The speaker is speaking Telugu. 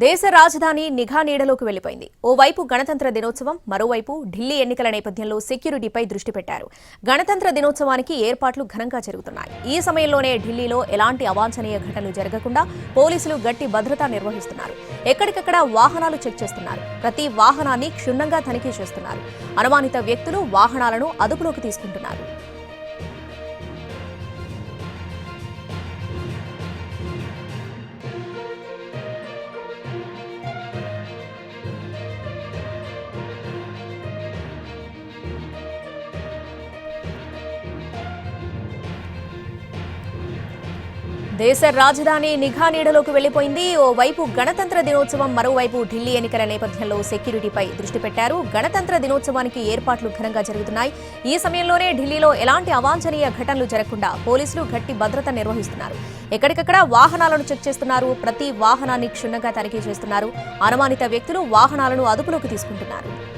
దేశ రాజధాని నిఘా నీడలోకి వెళ్లిపోయింది. ఓవైపు గణతంత్ర దినోత్సవం, మరోవైపు ఢిల్లీ ఎన్నికల నేపథ్యంలో సెక్యూరిటీపై దృష్టి పెట్టారు. గణతంత్ర దినోత్సవానికి ఏర్పాట్లు ఘనంగా జరుగుతున్నాయి. ఈ సమయంలోనే ఢిల్లీలో ఎలాంటి అవాంఛనీయ ఘటనలు జరగకుండా పోలీసులు గట్టి భద్రత నిర్వహిస్తున్నారు. ఎక్కడికక్కడ వాహనాలు చెక్ చేస్తున్నారు. ప్రతి వాహనాన్ని క్షుణ్ణంగా తనిఖీ చేస్తున్నారు. అనుమానిత వ్యక్తులు, వాహనాలను అదుపులోకి తీసుకుంటున్నారు. దేశ రాజధాని నిఘా నీడలోకి వెళ్లిపోయింది. ఓవైపు గణతంత్ర దినోత్సవం, మరోవైపు ఢిల్లీ ఎన్నికల నేపథ్యంలో సెక్యూరిటీపై దృష్టి పెట్టారు. గణతంత్ర దినోత్సవానికి ఏర్పాట్లు ఘనంగా జరుగుతున్నాయి. ఈ సమయంలోనే ఢిల్లీలో ఎలాంటి అవాంఛనీయ ఘటనలు జరగకుండా పోలీసులు గట్టి భద్రత నిర్వహిస్తున్నారు. ఎక్కడికక్కడ వాహనాలను చెక్ చేస్తున్నారు. ప్రతి వాహనాన్ని క్షుణ్ణంగా తనిఖీ చేస్తున్నారు. అనుమానిత వ్యక్తులు, వాహనాలను అదుపులోకి తీసుకుంటున్నారు.